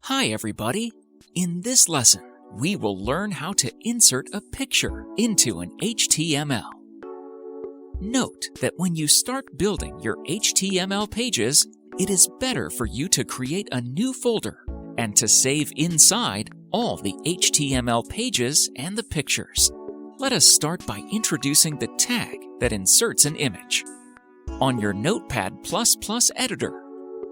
Hi everybody! In this lesson, we will learn how to insert a picture into an HTML. Note that when you start building your HTML pages, it is better for you to create a new folder and to save inside all the HTML pages and the pictures. Let us start by introducing the tag that inserts an image. On your Notepad++ editor,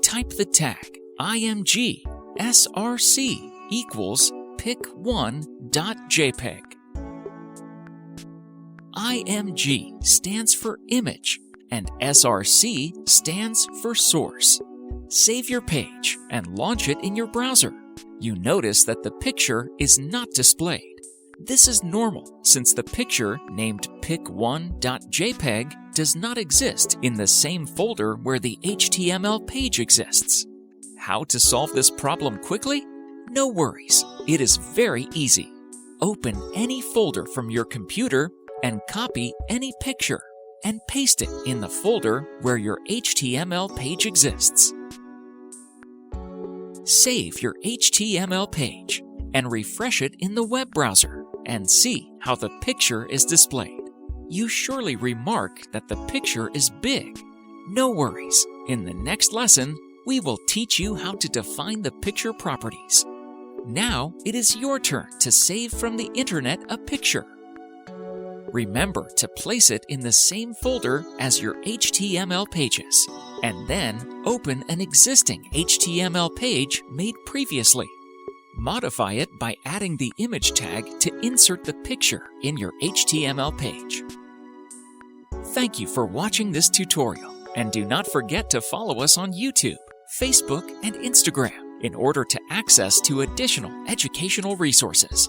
type the tag img src equals pic1.jpg. img stands for image and src stands for source. Save your page and launch it in your browser. You notice that the picture is not displayed. This is normal since the picture named pic1.jpg does not exist in the same folder where the HTML page exists. How to solve this problem quickly? No worries, it is very easy. Open any folder from your computer and copy any picture and paste it in the folder where your HTML page exists. Save your HTML page and refresh it in the web browser and see how the picture is displayed. You surely remark that the picture is big. No worries, in the next lesson, we will teach you how to define the picture properties. Now it is your turn to save from the internet a picture. Remember to place it in the same folder as your HTML pages, and then open an existing HTML page made previously. Modify it by adding the image tag to insert the picture in your HTML page. Thank you for watching this tutorial, and do not forget to follow us on YouTube, Facebook, and Instagram in order to access to additional educational resources.